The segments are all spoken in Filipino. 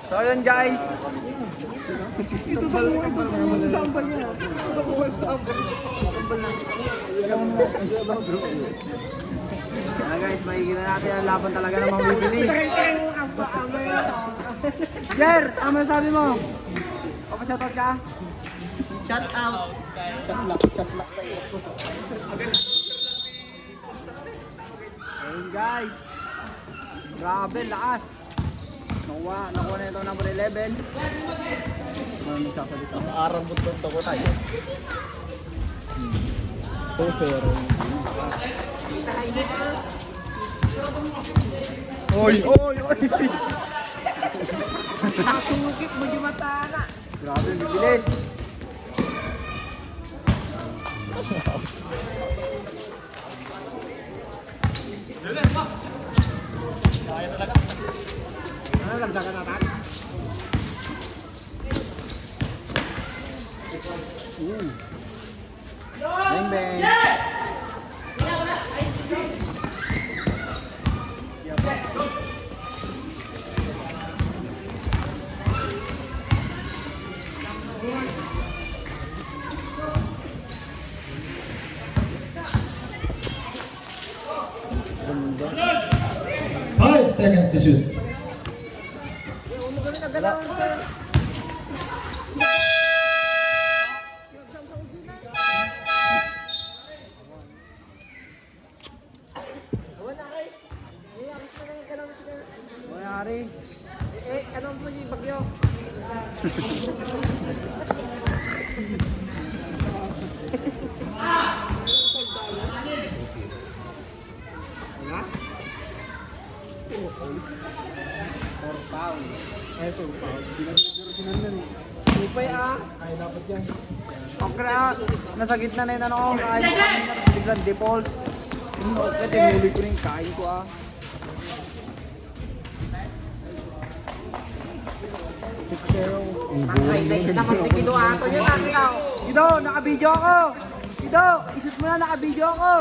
So yun guys. Ito ba yung sambal niya? Ito ba yung sambal? Guys, makikita natin ang laban talaga ng mga bibilis. Jer, ano masasabi mo? Papa-shoutout ka? Shout out. Chat lock sa iyo. Ayun guys. Grabe, lakas. Nakuha na ito number 11. Ano nagsasalita? Arang butot ako tayo. 2-0. Oy, oy, oy. Nasungkit mo di mata na. Grabe, bibilis. Ano lagdagan natin? Bang bang. Five seconds to shoot. Mayari. Anong po yung bagyo? Upay ah. Kaya dapat yan. Okay ah. Nasa gitna na yun ano ko. Kain ko kanina tapos biglang default. Okay, tinuli ko rin kain ko ah. Ang highlights naman ni Kido ato yun natin ako. Gido, naka-video ako. Gido, isip mo na naka-video ako.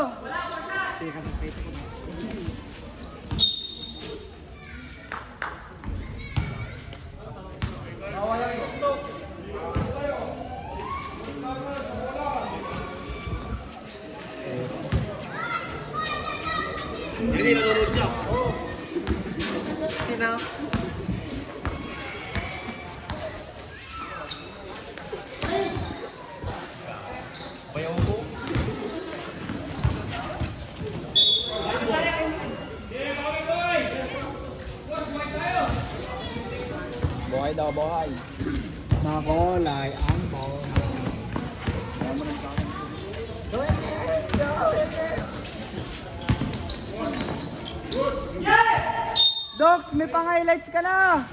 Sino? Buhay daw, buhay. Makulay ang ball. Docs, may pang-highlights ka na.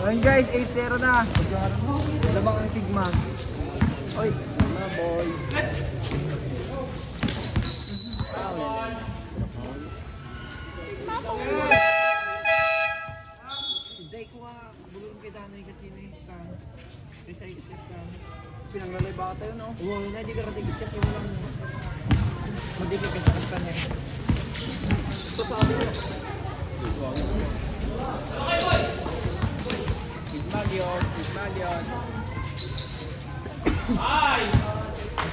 Ayun guys, 8-0 na. Labang ang Sigma. Oy, mga boy. Hindi ko bulong kay Danay kasi na yung stand. Kasi stand. Pinanglalay ba tayo no? Oo, hindi ka ratigis kasi walang madikit kasi sa stand niya. Ito sa akin. Pigmalion.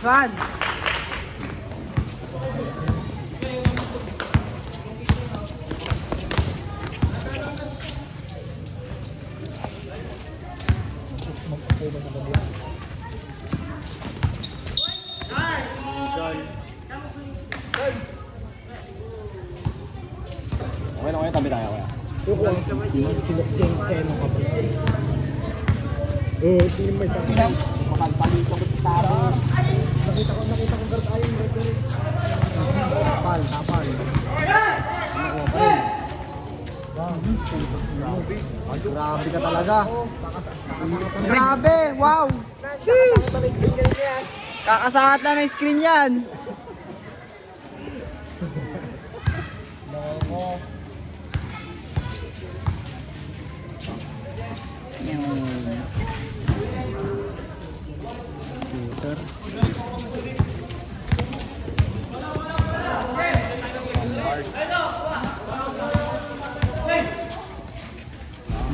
Saan? Okay, tabi tayo kaya. Sino ka ba? Oo, hindi may sabi. Kapalpalito ko taro. Nakita ko guard ayun. Tapal. Grabe ka talaga. Grabe! Wow! Sheesh! Kakasangat na ng screen yan! Computer.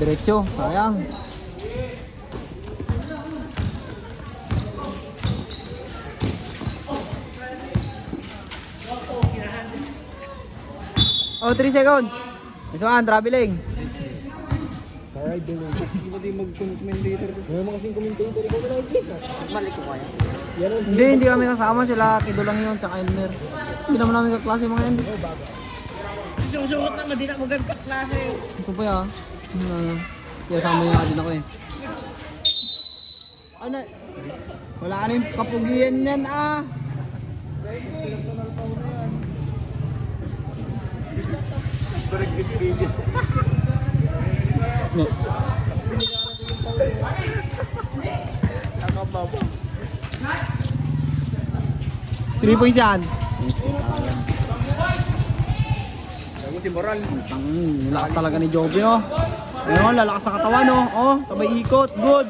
Diretso, sayang. Oh, 3 seconds. This one, traveling. Alright, din mo. Hindi ba di mag-commentator? May mga kasing commentator. Ikaw na like Balik ko kaya. Yan ang Hindi kami kasama sila. Kido lang yun, tsaka Elmer. Hindi naman namin kaklase mga yan. Susuot naman, di na ako ganun kaklase. Gusto po ya. Kaya sama yung din ako eh. Ano? Wala ka na yung kapugian yan ah. No. Three points yan. si Moral. Lakas talaga ni Joby no. Ayun, lalakas sa katawan no. Oh, sabay ikot. Good.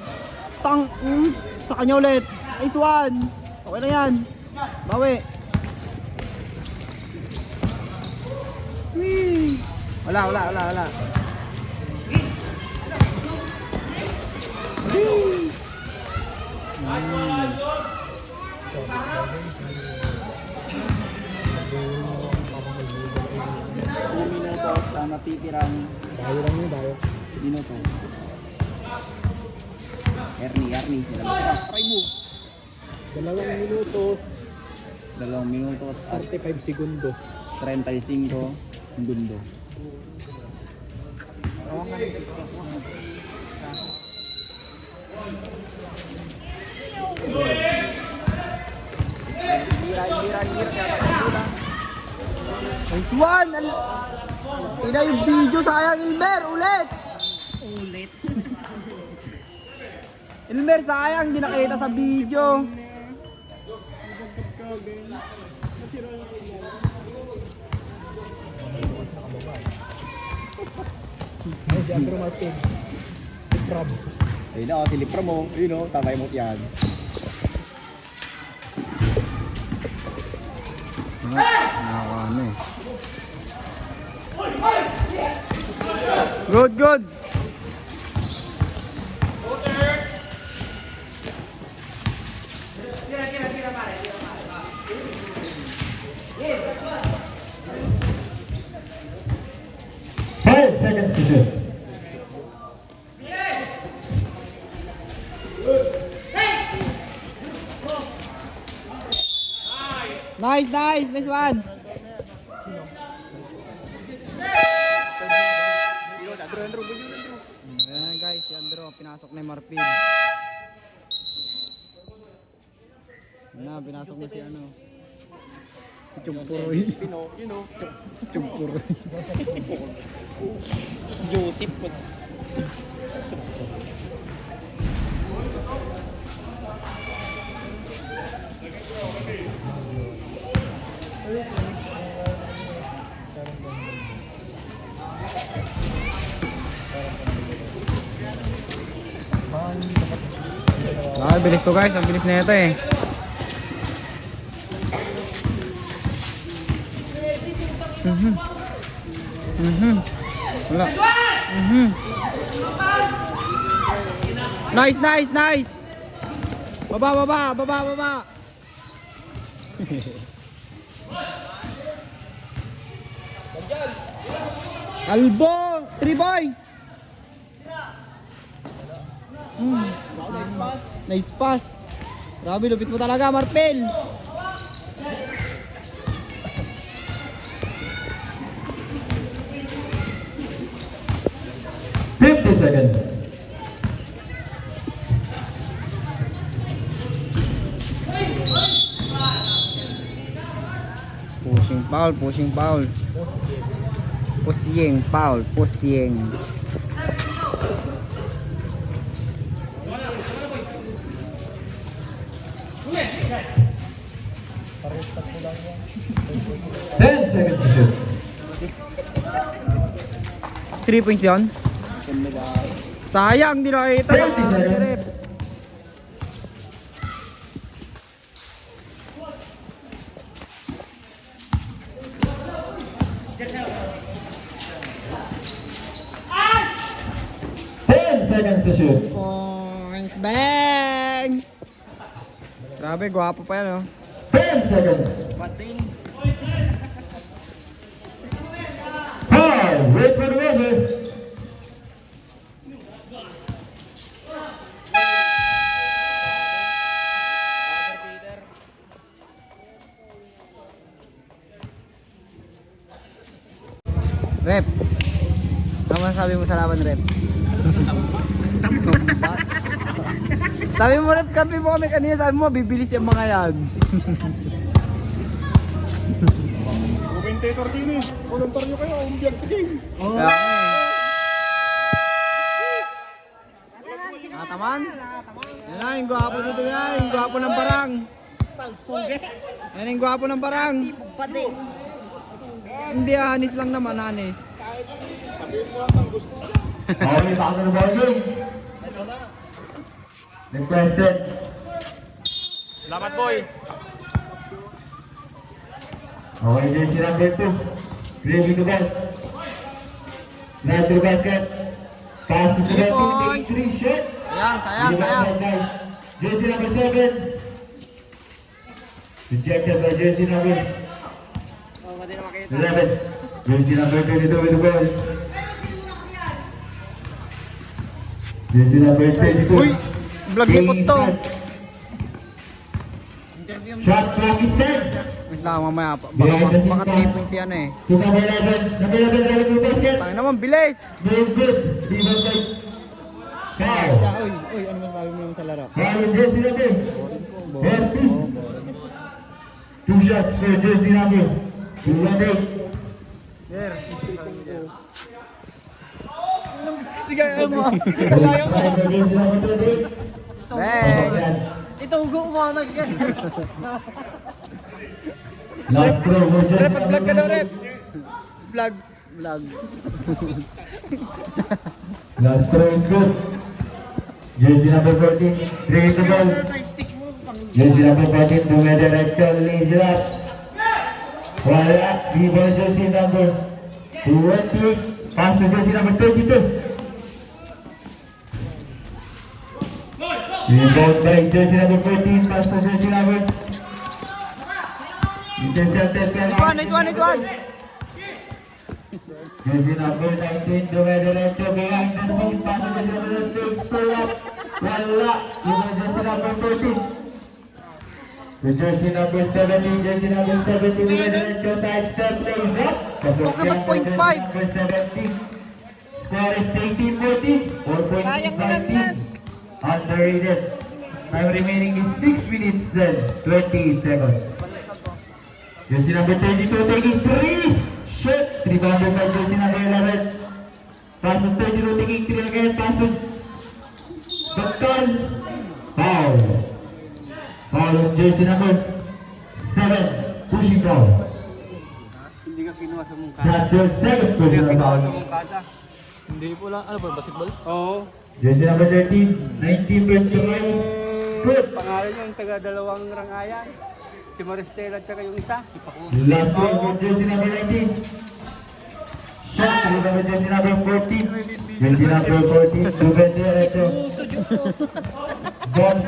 Sa kanya ulit. Nice one. Okay na yan. Bawi. Whee. Wala. Whee. Minutos na natitirang Bayo lang yun, bayo. minuto. Ernie. Try mo. 2 minutos, 2 minutos at 45 segundos. 35 segundo. Nice one! Ina yung video, sayang Elmer! Ulit! Elmer, sayang! Hindi nakita sa video. Ay, si Andrew Martin. Crab. Ayun na, si Lipra mo. Ayun o, tamay mo yan. Nakakano eh. Good. Five seconds to shoot. Nice one. Ayan guys, si Andro, pinasok na yung Marpil. Pinasok na si ano. Si Chumpuroy. Chumpuroy. Joseph. Bilis to guys, ang bilis na ito eh. Wala. Nice. Baba. Albo, 3 boys. Nice pass. Grabe, lupit mo talaga, Marpel. Seconds. Pushing foul. Pusyeng foul. Ten seconds to shoot. 3 points yun. Sayang, di nakita. 30 seconds. Rep. Seconds to shoot. Points, bang! Grabe, gwapo pa yan, oh. 10 seconds. Foul. Wait for the weather. Rep. Ano sabi mo sa laban, Rep? Sabi mo, Rep, kampi mo kami kanina. Sabi mo, bibilis yung mga yan. Commentator din eh. Volunteer nyo kayo. Umbiyag tiging. Kaya nga eh. Nataman? Yan na, yung gwapo dito yan. Yung gwapo ng barang. Yan yung gwapo ng barang. Hindi, hanis lang naman, hanis. Okay, back to the ball game. Requested. Salamat, boy. Okay, jersey number 2. Ready to go. Right to the basket. Pass to the Three basket. points. Taking 3 shot. Sayang, sayang. Jersey number 7. Rejected by jersey number 11. Jersey number 22 with the ball. Jersey number 22. Uy! Vlog ni Puto. Shot clock is set. Wait lang, mamaya. Baka 3 points yan eh. To number 11. Number 11 ready to basket. Tangin naman, bilis! Very good. Defense by Foul. Uy, ano masasabi mo naman sa laro? Foul in jersey number 14. 2 shots for jersey number 218. There. Sige, ano mo? Kaya mo. For jersey number 28. Bang! Itugo mo na ganyan. Last throw for jersey Rep, mag-vlog ka daw, Rep. Vlog. Last throw is good. Jersey number 14. Bring the ball. Jersey number 14. Together at lays it up. Wala. Rebound jersey number 20. Pass to jersey number 22. Rebound by jersey number 14. Pass to jersey number. Intercepted. Nice one. Jersey number 19, divided into behind the scene, pass to jersey number 6, pull up, wala, even jersey number 14. The jersey number 17, jersey number 17, divided into side step, plays up. Okay, but point five. Number 17. Score is 18-14, 4 points Sayang by naman yan. team. Underrated. Time remaining is 6 minutes then 28 seconds. Jersey number 22 taking 3. Shot. Rebounded by jersey number 11. Pass to 22 taking 3 again. Pass to Dr. Foul. Foul on jersey number 7. Pushing down. Hindi ka kinuha sa mungka. That's your second personal foul. Hindi po lang. Ano ba, basketball? Oo. Jersey number 13. 19 points to rise. Good. Pangalan yung taga-dalawang rangayan. Si Maristela at saka yung isa. Si Paco. Last one for jersey number 19. Shot rebound jersey number 14. Jersey number 14. Together ito. Box.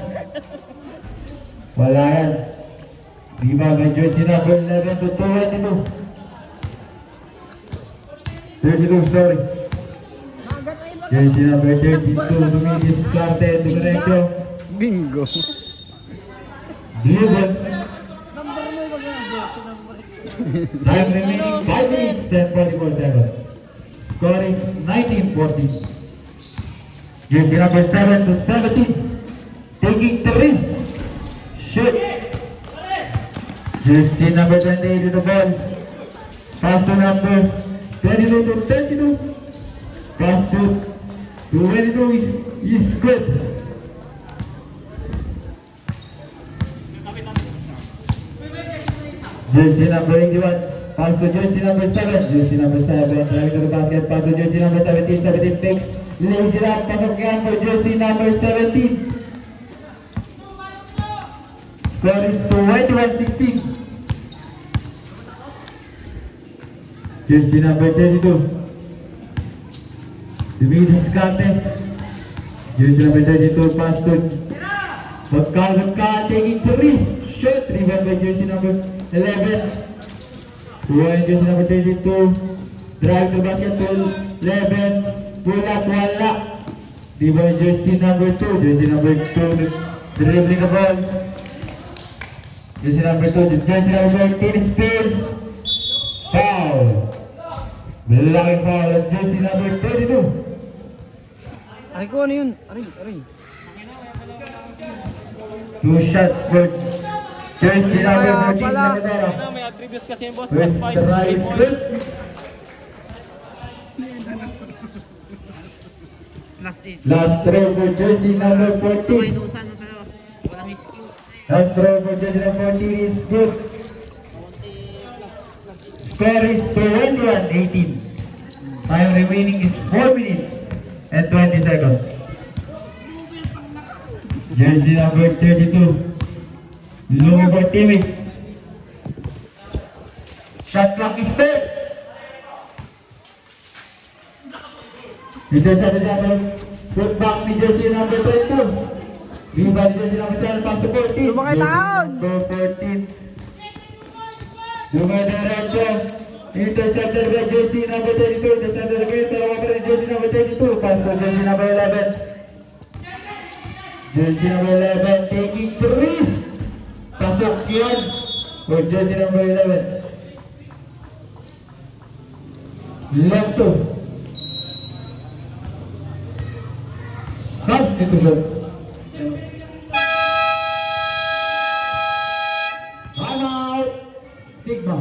Wala yan. Rebound by jersey number 11 to 22. 32, sorry. Jersey number 32 to be discarded. Diretso. Bingo. Delivered. Time remaining 5 minutes and 44 seconds. Score is 19-14. Jersey number 7 to 17. Taking 3. Shoot. Jersey number 28 to the ball. Pass to number 22 to 32. Pass to 22 is good. Jersey number 81. Pass to jersey number 7. Jersey number 7. Driving to the basket. Pass to jersey number 17. 17 picks. Lays it up. Pasok yan for jersey number 17. Score is 21-16. Jersey number 32. Dimidas Kante. Jersey number 32. Pass to Vakal taking 3. Shot. Rebound by jersey number 11. Jersey number 32. Drive to basket to 11. Pull up, wala. Rebound jersey number 2. Jersey number 2 dribbling the ball. Jersey number 2. Jersey number 13 spills. Foul. Malaking foul at jersey number 32. Aray ko, ano yun? Aray. 2 shots for jersey number 14 pala. Nagadara. May attributes kasi yung boss. First Plus 5. try is good. Plus 8. Last throw for jersey number 14. Inuusan na tayo. Walang skill. Last throw for jersey number 14 is good. Score is 21-18. Time remaining is 4 minutes and 20 seconds. Jersey number 32. Low for teammate. Shot clock is set. Ito sa double. Put back ni jersey number 22. Rebound jersey number 7. Pass to 14. Lumaki taon. Number 14. Dumadiretso. Intercepted by jersey number 32. Intercepted again. Dalawa pa rin jersey number 32. Pass to jersey number 11. Jersey number 11 taking 3. Pasok yan for jersey number 11. Left to. Substitution. Timeout. Sigma.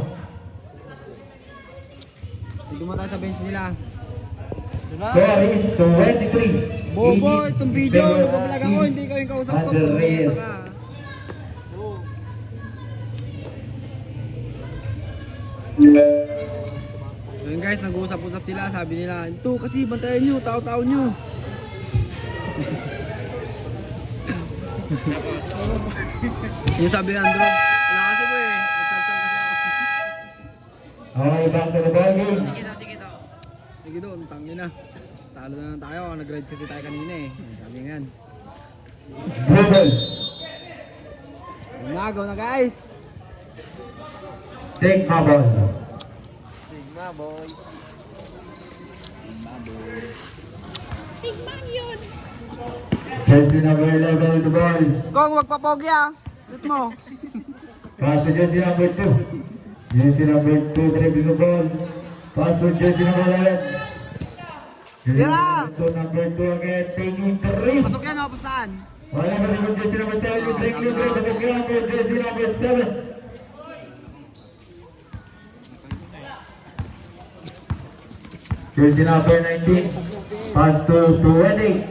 Sigma tayo sa bench nila. Score is 23. Bobo, itong video, nagpa-vlog ako, hindi ko yung kausap ko. Pumiyeta ka. Ayun guys, nag-uusap-usap sila, sabi nila, ito kasi bantayan nyo, tao-tao nyo. Yung sabi ni Andro, wala kasi po eh, nagsalsal kasi ako. Okay, back to the ball game. Sige daw. Sige doon, tangin na. Talo na lang tayo, nag-ride kasi tayo kanina eh. Sabi nga yan. Dribble. Go na guys! Take my ball. Sigma boys. Jersey number 11 with the ball. Kong, wag papogi ah! Shoot mo! Pass to jersey number 2. Jersey number 2 dribbling the ball. Pass to jersey number 11. Jersey Tira! number 2 again, taking 3. Pasok yan oh, pustahan! Wala pa rin jersey number 7. You break, Pasok yan for jersey number 7. Jersey number 19. Pass to Wedding.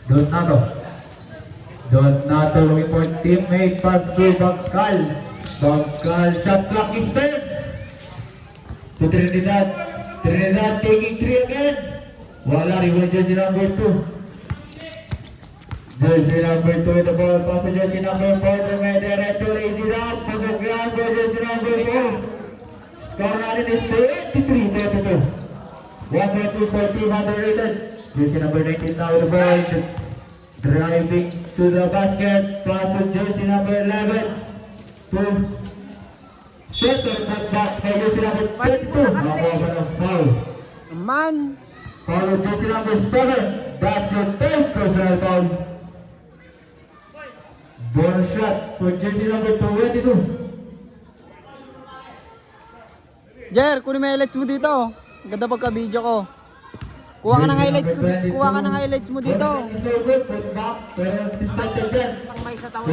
Donato. Donato looking for teammate. Pass to Bagkal. Bagkal shot clock is 10. To Trinidad. Trinidad taking 3 again. Wala rin jersey number 2. Jersey number 2 with the ball. Pass to jersey number 4. Dumediretso. Lazy up. Pasok yan for jersey number 4. Score natin is 23-32. 1.2 for team underrated. Jersey number 19 now with the ball. Driving to the basket. Pass to jersey number 11. To Shetter. Put back by jersey number 22. Nakuha ka ng foul. Man! Foul with jersey number 7. That's your 10th personal foul. Ball shot for jersey number 22. Jer, kunin mo yung highlights mo dito. Ganda pagka-video ko. Kuha ka ng highlights ko dito. Kuha ka ng highlights mo dito. Pang may sa taon.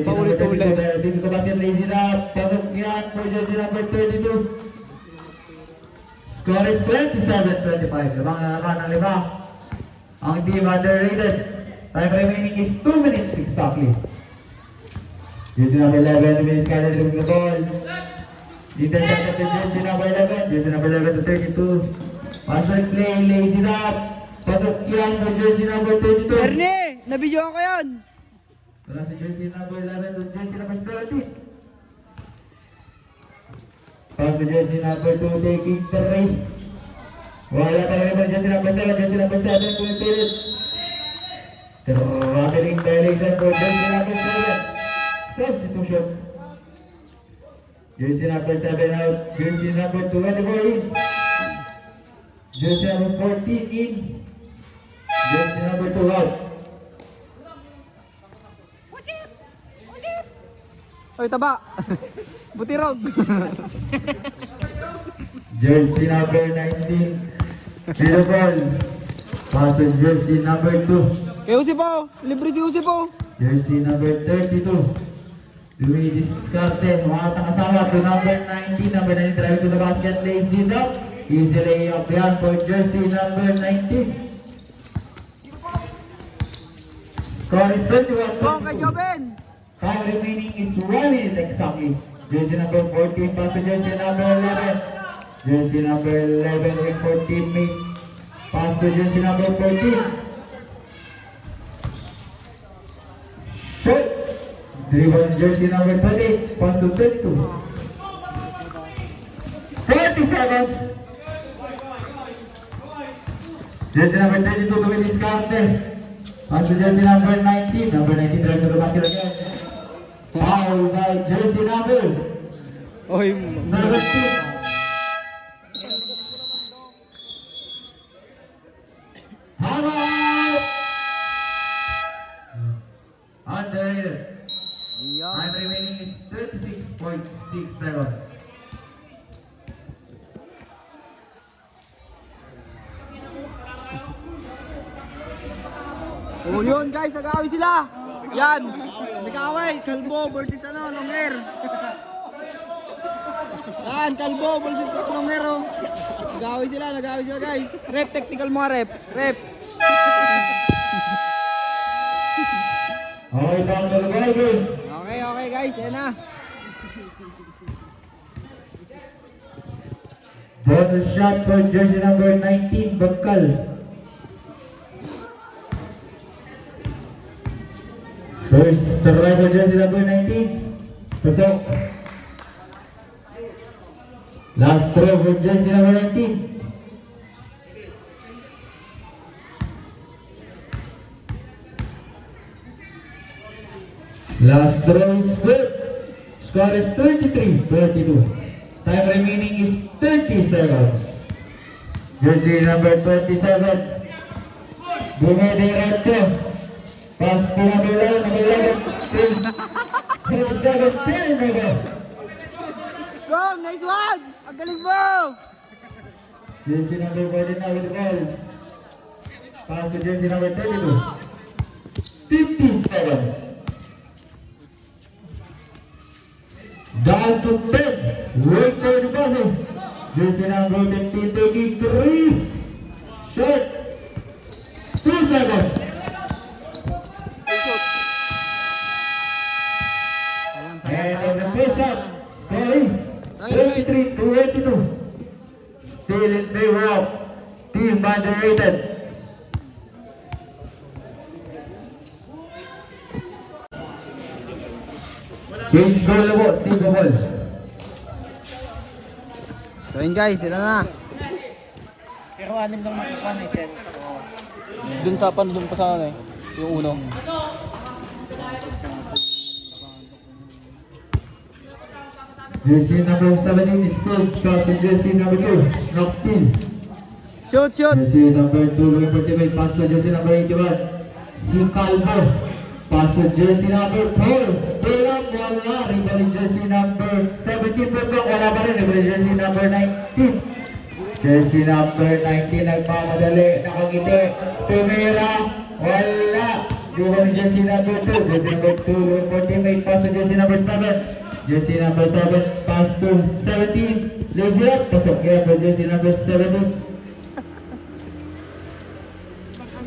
Paulit-ulit. Dito ka basket, lazy up. Pasok yan for jersey number 32. Score is 27-25. Lamang na naman ang 5. Ang team underrated. Time remaining is 2 minutes exactly. Jersey number 11, remains carrying the ball. Intercepted to jersey number 11. Jersey number 11 to 32. Password play, lazy up. Pasok yan for jersey number 32. Ernie, nabidyoan ko yan. Wala si jersey number 11 to jersey number 17. Pass to jersey number 2, taking the race. Wala talaga ba jersey number 7, jersey number 7 will fill it. Traveling violation for jersey number 7. Substitution. Jersey number 7 out, jersey number 24 in. Jersey number 14 in. Jersey number 2 out. Oy, taba. Butirog. Jersey number 19. Zero ball. Pass to jersey number 2. Kay Usipo, libre si Usipo. Jersey number 32. Louis discarded. Mga kasama to number 19. Number 19 driving to the basket. Lays it up. Easy layup yan for jersey number 19. Score is 21. Go kay Joben. Time remaining is 1 minute exactly. Jersey number 14 pass to jersey number 11. Jersey number 11 with 14 mate. Pass to jersey number 14. Shot. Dribble jersey number 30. Pass to 32. 30 seconds. Jersey number 32 to be discounted. Pass to jersey number 19. Number 19 drive to the basket again. Foul by jersey number Oy, 17. Hello! Under. Time remaining is 36.6 seconds. Oh, yun guys, nag-aaway sila. Yan. May kaaway. Kalbo versus Longhair. Yan, Kalbo versus Longhair. Oh. Nag-aaway sila guys. Rep, technical mo rep. Rep. Okay, down to the ball game. Okay guys, yan na. Bonus shot for jersey number 19, Bakal. First try for jersey number 19, Pasok. Last throw for jersey number 19. Last throw is good. Score is 23-22. Time remaining is 30 seconds. Jersey number 27. Bumediretso. Pass to number 11. 7 Go, nice one. Ang galing mo. Jersey number 14 now with the ball. Pass to jersey number 32. 15 seconds. Down to 10. Wait for the passing. Jersey number 15 taking 3. Shot. 2 seconds. And on the first shot, score is 23-82. Still in favor of Team Underrated. Change goal mo, team the balls. So yun guys, sila na. Pero anim lang makukuha na Sen. Dun sa pan, dun pa sa ano eh. Yung uno. Jersey number 17 is still pass to jersey number 2, Knoxville. Shoot. Jersey number 2 going for teammate, pass to jersey number 81, si Calvo. Pass to jersey number 4, pull up, wala. Rebound jersey number 17, pagkak, wala pa rin. Rebound jersey number 19. Jersey number 19, nagmamadali, nakangiti, tumira, wala. Rebound jersey number 2, jersey number 2 going for teammate, pass to jersey number 7. Jersey number 7, pass to 17, lays it up, pasok kaya for jersey number 17.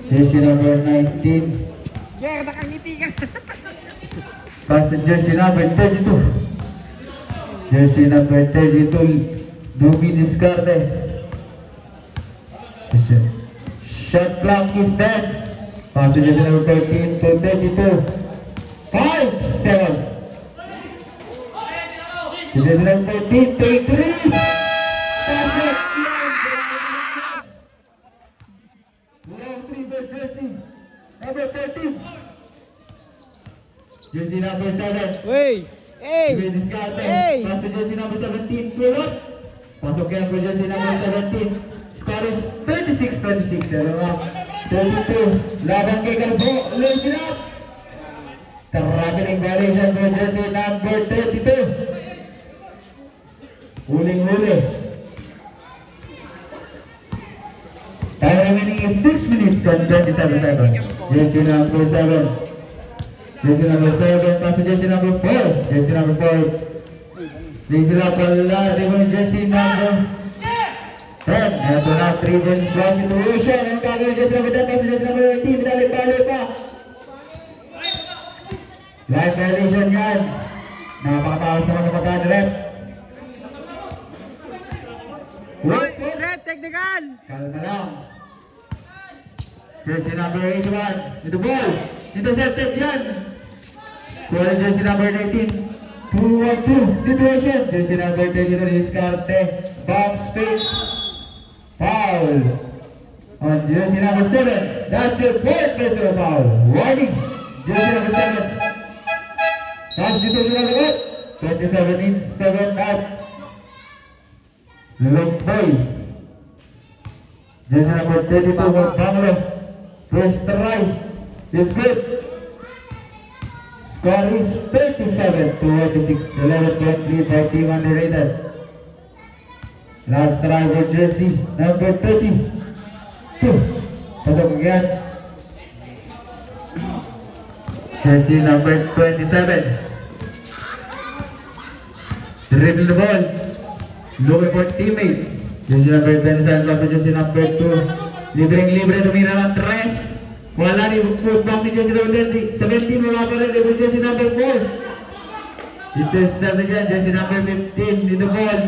Jersey number 19. Yeah, nakangiti ka. Pass to jersey number 32. Jersey number 32, Dubi Discarte. Shot clock is dead. Pass to jersey number 13 to 32. 5-7. Jersey number 13, 33. Perfect. Round 3 for jersey number 13. Jersey number 7. Wey! Hey! Dubi Discarte. Hey! Pass to jersey number 17, Kulot. Pasok yan for jersey number 17. Score is 36-26. 32. Laban kay Calvo. Listen up. Traveling violation for jersey number 32. Huling-huli. Time remaining is 6 minutes and 27 seconds. Jersey number 7. Jersey number 7. Pass to jersey number 4. Jersey number 4. Please up pala. Ribbon jersey number 10. Ito na 3 jersey from situation. Ang kagawin jersey number 10. Pass to jersey number 18. Pinali pa. Live violation yan. Napakatawas naman ng pagkadirep. Hoy! Red! Technical! Kalma lang. Jersey number 81. Ito ball. Intercepted yan. Kuha jersey number 19. 2-1-2 situation. Jersey number 32 Discarte. Box space. Foul. On jersey number 7. That's your fourth personal foul. Warning. Jersey number 7. Substitution number 1. 27 in 7 out. Lomboy. Jersey number 32 for Banglo. First try is good. Score is 37-26. 11-point lead for team underrated. Last try for jersey number 32. Pasok again. Jersey number 27. Dribble the ball. Looking for teammate. Jersey number 27 comes to jersey number 2. Libreng-libre tumira ng 3. Wala ni footback ni jersey number 17. Wala pa rin. Libre jersey number 4. Intercepted dyan. Jersey number 15. Dito ball.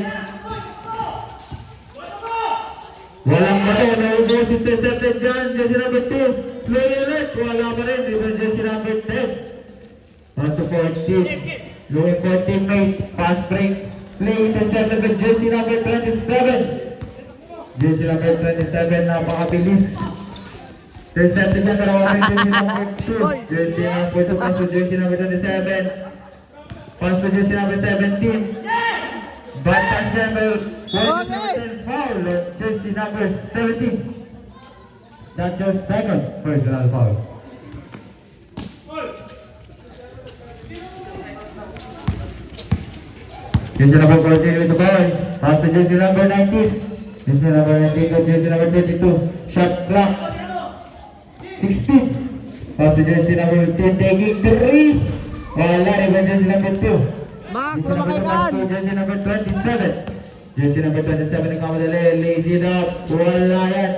Walang bato. Naubos. Intercepted dyan. Jersey number 2. Play ulit. Wala pa rin. Libre jersey number 10. On to 14. Looking for teammate. Pass break. Play intercepted with jersey number 27. Jersey number 27, napakabilis. Intercepted niya, pero wala jersey number 2. Jersey number 2, pass to jersey number 27. Pass to jersey number 17. Bad pass number 10, foul. Jersey number 17. That's your second personal foul. Jersey number 14 with the ball. Pass to jersey number 19. Jersey number 19 to jersey number 22. Shot clock. 16. Pass to jersey number 15. Taking 3. Wala rin jersey number 2. Mark, Jersey number 2 jersey number 27. Jersey number 27 nagkamadali. Lazy it up. Wala yan.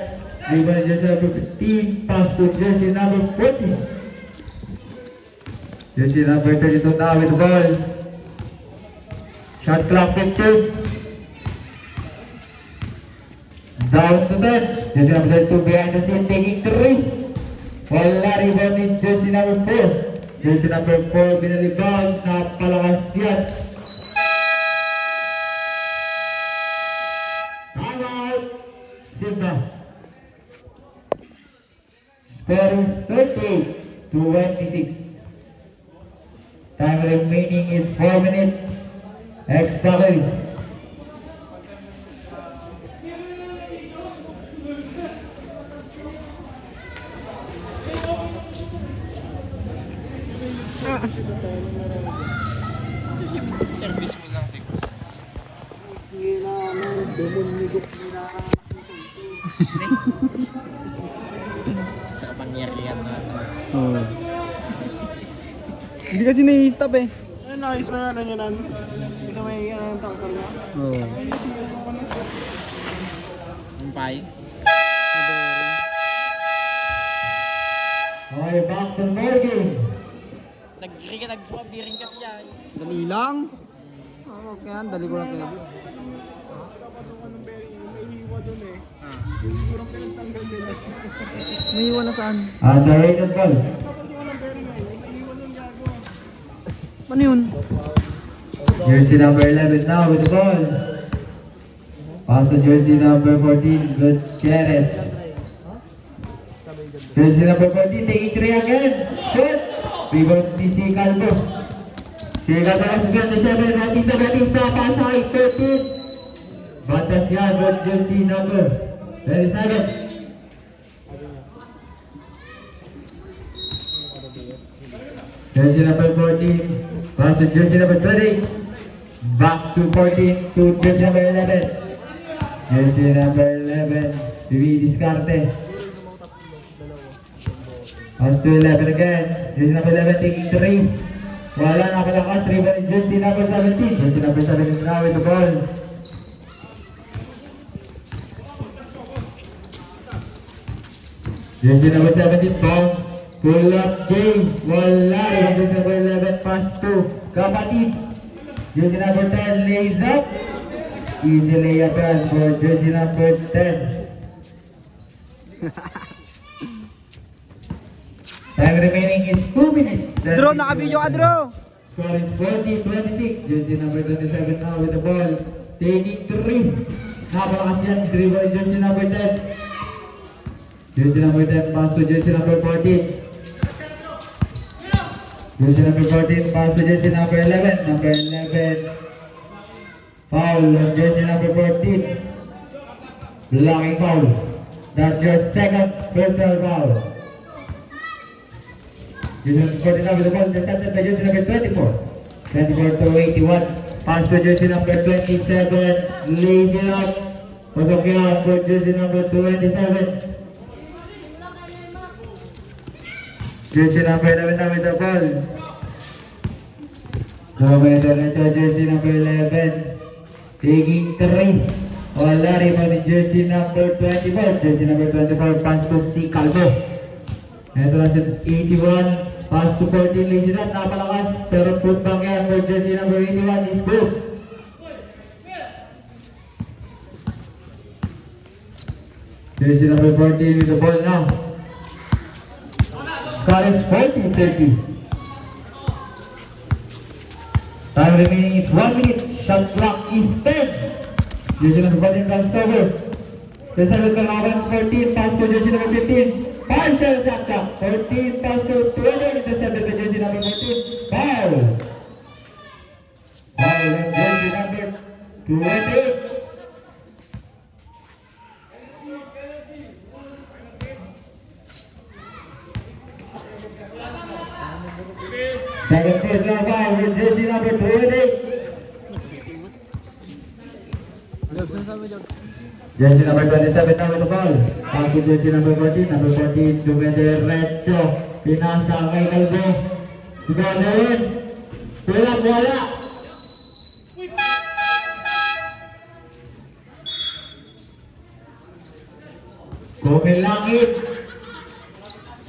Ribbon jersey number 15. Pass to jersey number 14. Jersey number 32 now with the ball. Shot clock 15. Down to 10. Jersey number 2 behind the scene taking 3. Wala rebound in jersey number 4. Jersey number 4 binalibang. Napalakas yan. Time out. Simba. Score is 38-26. Time remaining is 4 minutes. Exactly. Service mo lang, Tiko. Kapangyarihan natin. Oh. Hindi kasi nai-stop eh. Ay, nice na ano nyo nan. Isa may tractor na. Oo. Ay, sige mo na. Umpay. Okay, back to the ball game. Nag-swabirin kasi yan. Dali lang. Okay yan, dali ko lang kayo. Papasok ng Berry, may hiwa dun eh. Sigurang pinagtanggal nila. May iwan na saan? Underrated ball. Papasok ng Berry ngayon, may hiwa dun gago. Ano yun? Jersey number 11 now with the ball. Pass to jersey number 14, Gutierrez. Jersey number 14, taking 3 again. Shoot! Rebound ni si Calvo. Si Calvo as 27, Batista, pass high, 13. Batas yan, with jersey number 37. Jersey number 14, pass to jersey number 20. Back to 14 to jersey number 11. Jersey number 11, Vivi Discarte. Pass to 11 again. Jersey number 11 taking 3. Wala na kalakas. 3 ball in jersey number 17. Jersey number 17 now with the ball. Jersey number 17 bounce. Pull up James. Wala. Jersey number 11 pass to Kapatid. Jersey number 10 lays up. Easy layup yan for jersey number 10. Time remaining is 2 minutes. Drew, nakabidyo ka, Drew! Score is 40-26. Jersey number 27 now with the ball. Taking 3. Napalakas yan. Dribble jersey number 10. Jersey number 10 pass to jersey number 14. Jersey number 14 pass to jersey number 11. Number 11. Foul on jersey number 14. Blocking foul. That's your second personal foul. Jersey number 14 now with the ball. Intercepted by jersey number 24. 24 to 81. Pass to jersey number 27. Lays it up. Pasok yan for jersey number 27. Jersey number 11 now with the ball. Commander nito jersey number 11. Taking 3. Wala rebound ni jersey number 24. Jersey number 24 pass to si Calvo. Ito na si 81. Pass to 14. Lazy up. Napalakas. Pero putbang yan for jersey number 81 is good. Jersey number 14 with the ball now. Score is 40-30. Time remaining is 1 minute. Shot clock is 10. Jersey number 14 runs over. Jersey number 14 pass to jersey number 15. Partial shot clock. 14 pass to 20. Intercepted by jersey number 14. Foul. Foul on jersey number 20. Second personal foul with jersey number 20. Jersey number 27 now with the ball. Pass to jersey number 14. Number 14 dumidiretso. Pinasa kay Calvo. Gagawin. Tulak wala. Kumilangit.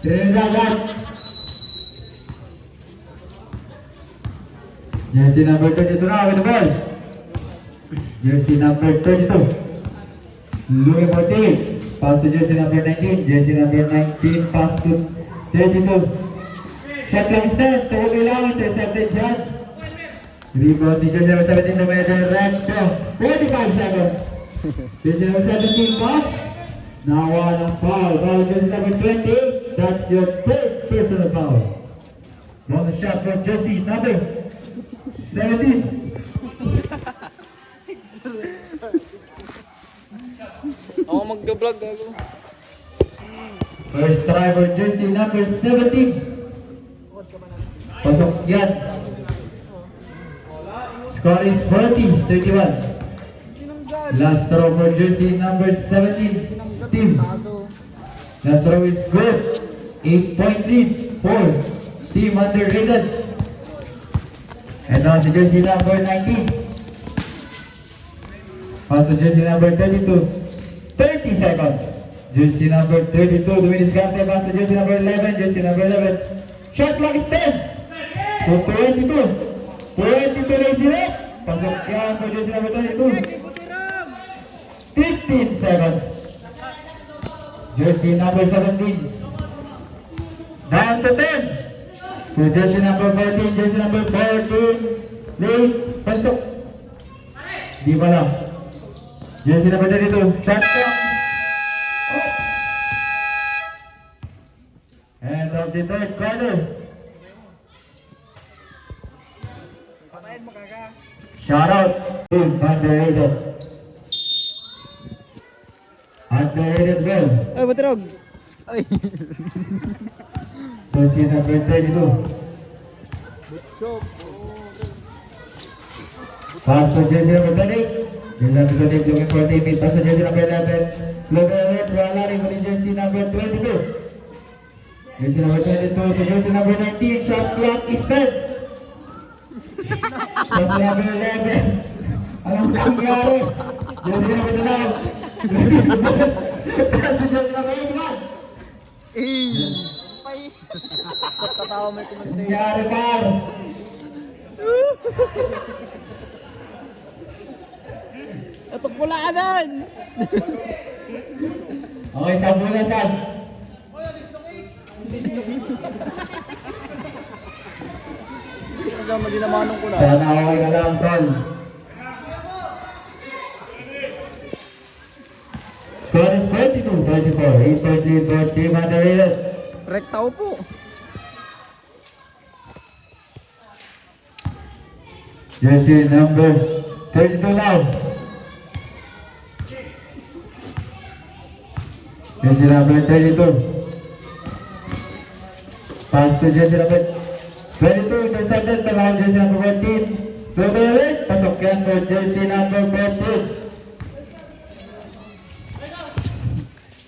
Trinidad. Jersey number 22 now with the ball. Jersey number 32. Louis Mortiz. Pass to jersey number 19. Jersey number 19. Pass to 32. Shot clock is 10. Tuwag ilang. Intercepted shot. Rebound ni jersey number 17 na medyo retso. 45 seconds. Jersey number 17 pass. Nawa ng foul. Foul jersey number 20. That's your third personal foul. Bonus shot for jersey number 17. Ako mag-vlog ako. First try for jersey number 17. Pasok yan. Score is 40-31. Last throw for jersey number 17. Steve. Last throw is good. 8-point lead for Team Underrated. And now si jersey number 19. Pass to jersey number 32. 30 seconds. Jersey number 32. Luis Gante pass to jersey number 11. Jersey number 11. Shot clock is 10. to 22. 22 na sila. Pasok yan po jersey number 22. 15 seconds. Jersey number 17. Down to 10. To jersey number 14. Jersey number 14. Late. Pasok. Di ba lang. Jersey number 32. Shot clock. End of the third quarter. Patayin mo kaka. Shout out to underrated. Underrated well. Ay, batirog. Ay. Jersey number 32. Pass to jersey number 28. Jersey number 28 looking for teammate. Pass to jersey number 11. Looking ahead. Wala rin for jersey number 22. Jersey number 22 to jersey number 19. Shot clock is set. Jersey number 11. Anong nangyari? Jersey number 12. Pass to jersey number 81. Tatawa mo yung kumanda. Nangyari par. Ito pulaanan. Okay, sabulasan. Kasama din namanong ko na. Sana okay ka lang, tol. Score is 42-34. 8-point lead for Team Underrated. Rektaw po. Jersey number 32 now. Jersey number 32. Pass to jersey number 22. Intercepted by jersey number 14. Global alert. Pasok yan for jersey number 14.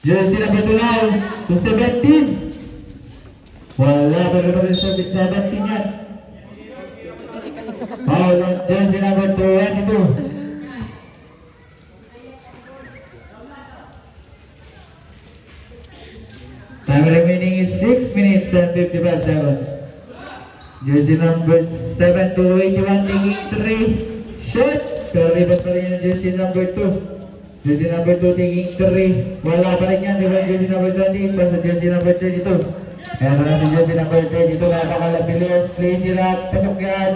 Jersey number 2 now to 17. Wala pa rin sa 17 yan. Foul on jersey number 22. Time remaining is 6 minutes and 55 seconds. Jersey number 7 to 81 taking 3 shots. Pero rebound pa rin yung jersey number 2. Jersey number 2 taking 3. Wala pa rin yan. Diba jersey number 20 pa sa jersey number 32. Kaya na si jersey number 32. Napakalabilis. Play sila. Pasok yan.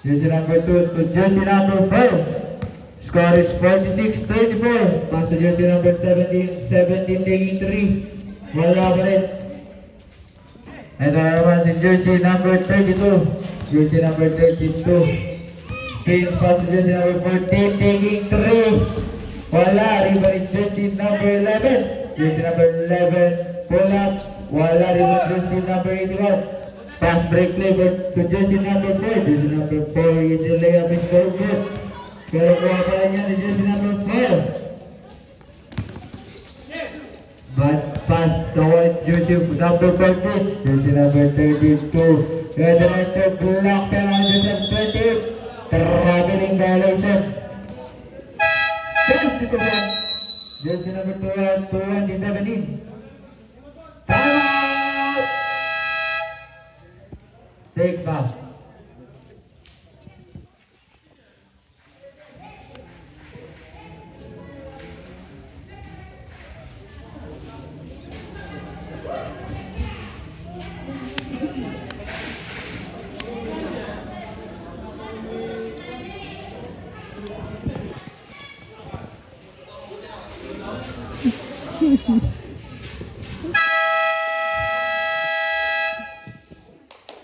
Jersey number 2 to jersey number 4. Score is 46-34. Pass to jersey number 17. 17 taking 3. Wala pa rin. Ito naman si jersey number 32. Jersey number 32. Spin pass to jersey number 14 taking 3. Wala. Rin pa rin jersey number 11. Jersey number 11. Pull up. Wala rin pa jersey number 81. Pass break play to jersey number 4. Jersey number 4 is the layup is no good. Pero kuha pa rin yan ni jersey number 4. But pass toward jersey number 14. Jersey number 32. Kaya director block pero on jersey 28. Traveling violation. Pass to one. Jersey number 12 to 2017. Time out! Take back.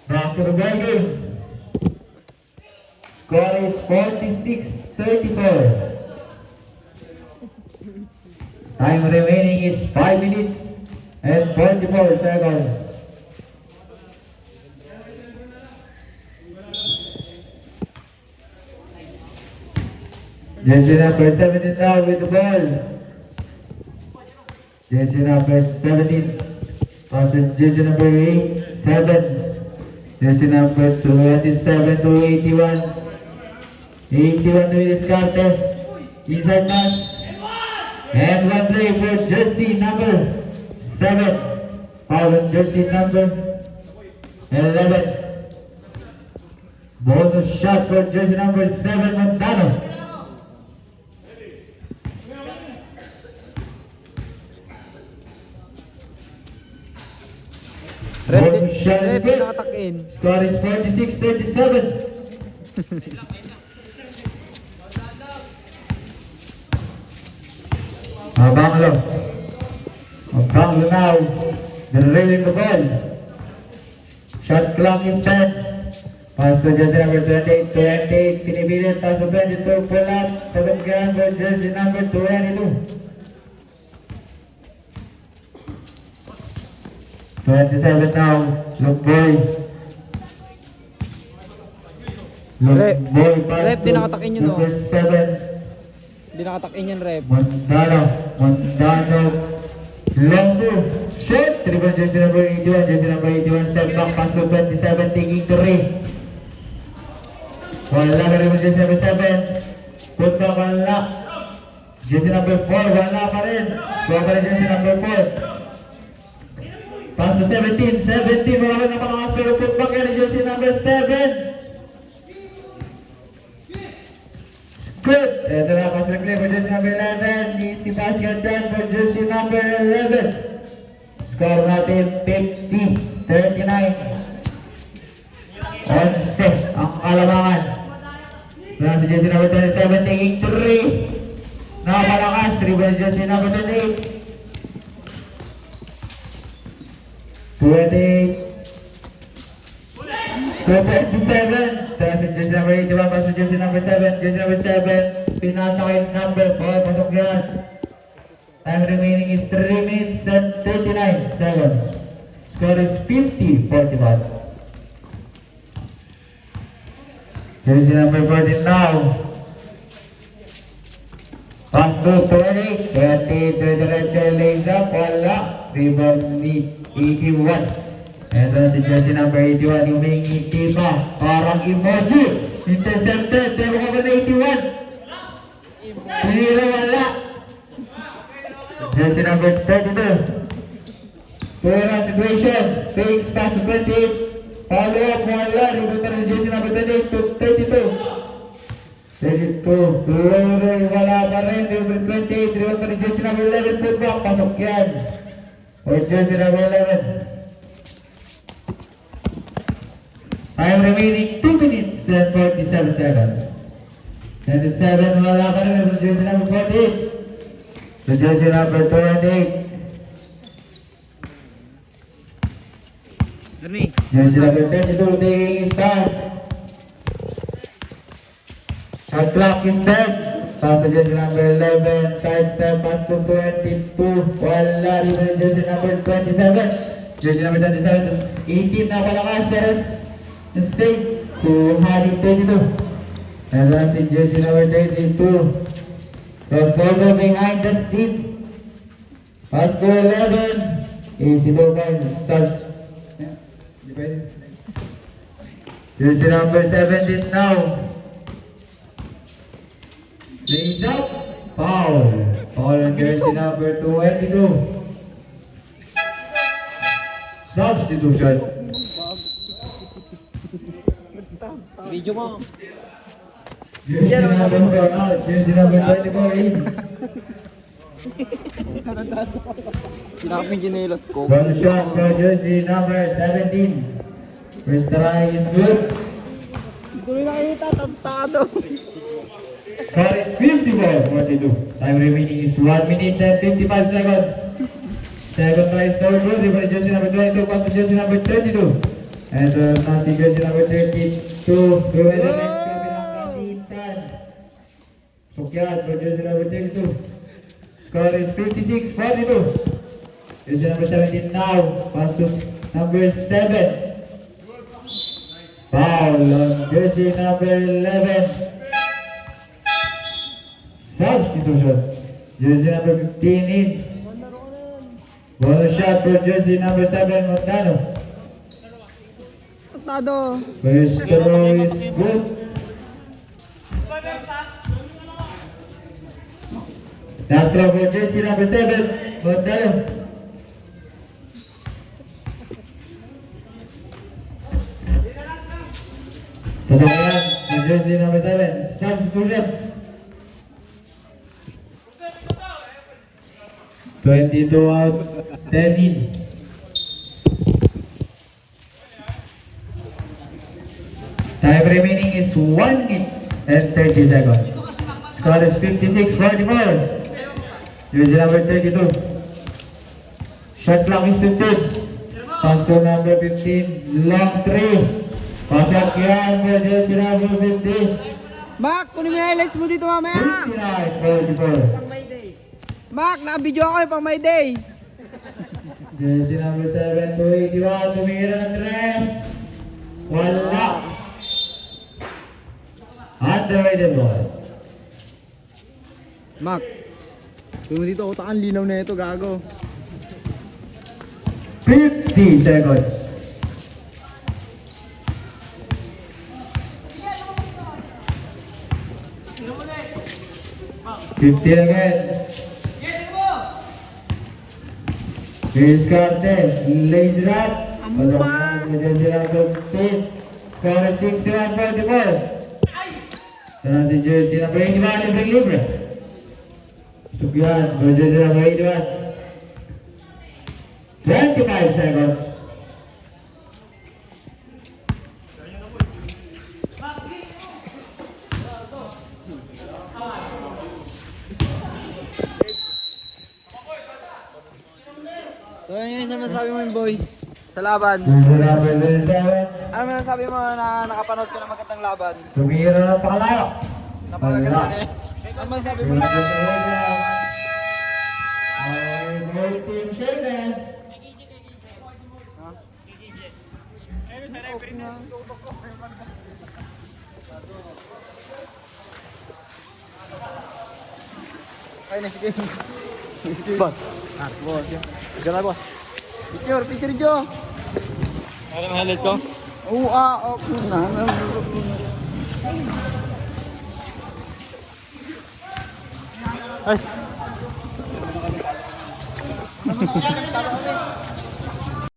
Back to the game. Score is 46-34. Time remaining is 5 minutes and 44 seconds. Jersey number 17 now with the ball. Jersey number 17. Also jersey number 7. Jersey number 27 to 81. 81 to Willis Carter. Inside pass. And one play for jersey number 7. Foul on jersey number 11. Bonus shot for jersey number 7, Montano. Bonus shot is Rep, good. nakatakin. Score is 46-37. Abanglo now. Derailing the ball. Shot clock is 10. Pass to jersey number 28. Pinipilit. Pass to 22. Pull up. Pagkakaan for jersey number 22. 27 now. Look boy. Rep. Look boy. Pass Rep, di to nakatakin yun, no? number 7. Hindi nakatakin yan, Rep. Montano, Longo, shot, dribble jersey number 81, step back, pass to 27, taking 3. Wala ka dribble jersey number 7, put back, wala. Jersey number 4, wala pa rin. Kuha pa rin jersey number 4. Pass to 17, wala ka napalakas, pero put back yan, jersey number 7. Good. Ito na pass replay for jersey number 11. Easy basket done for jersey number 11. Score natin 50-39. 11 ang kalamangan. Mula sa jersey number 27 taking 3. Nakapalakas. Dribble jersey number 28. 28. 27, pasok jersey number 81, pasok jersey number 7, jersey number 7, pinasa kay number 4, pasok yan. Time remaining is 3 minutes and 39 seconds. Score is 50-41. Jersey number 14 now. Pass to 28, 20, lays up, wala. Rebound ni 81. Ito na si jersey number 81, humingi pa, parang emoji. Intercepted, pero ka ba na 81? Pero wala. Jersey number 32. Two-run situation, fakes pass to 28. Follow up, wala. Rebound pa rin jersey number 28 to 32. 32, Glory, wala pa rin. Number 28, rebound pa rin jersey number 11, put back, pasok yan. O jersey number 11. Time remaining 2 minutes and 47 seconds. 27, wala pa rin for jersey number 48. So jersey number 28. Jersey number 22 taking his time. Shot clock is 10. Pass to jersey number 11. Side step pass to 22. Wala rin for jersey number 27. Jersey number 27 to 18 na palakas. Pero mistake to Hardy 32. And that's in jersey number 32. Cross over behind the seat. Pass to 11. Easy to find. Start. Jersey number 17 now. Lays up. Foul. Foul on jersey number 22. Substitution. Video mo. Jersey number 24 in. Sinakap yung ginelas ko. One shot for jersey number 17. First try is good. Tuloy na kayo tatantado. Score is 54-42. Time remaining is 1 minute and 55 seconds. Second try is no good. For jersey number 22, pass to jersey number 32. And Nancy jersey number 32. Go ahead and next kabilang inside. Sukyan for jersey number 32. Score is 56-42. Jersey number 17 now. Pass to number 7. Foul on jersey number 11. Substitution. Jersey number 15 in. Bonus shot for jersey number 7, Montano. Tantado. First throw is good. Last throw for jersey number 7, Montano. Tatawayan, ang jersey number 7, substitution. 22 out, 10 in. Time remaining is 1 minute and 30 seconds. Score is 56-44. Jersey number 32. Shot clock is 15. Pass to number 15, long 3. Pasok yan, jersey number 15. Mac, kunin mo yung highlights mo dito mamaya. 59-44. Mac, naka-video ako pang my day. Jersey number 7, 281. Tumira ng tres. Wala. Underrated ball. Mac, kunin mo dito, utakan, linaw na ito, gago. 50 seconds. Fifteen again. Here's Carter, lays it up. Jersey number 15. Score is 61-44. Sana si jersey number 81, libre. Sugyan, jersey number 81. 25 seconds. So yun yung masasabi mo yung boy sa laban. Jersey number 27. Ano masasabi mo na nakapanood ka ng magandang laban? Tumira na pakalayo. Napakaganda eh. Ano masasabi mo na? Great team Sherman. Ay, nice game. Nice game. Boss. Boss. Gana, boss. Picture, Jo. Ano ang highlight ko? Oo, okay na. Ay.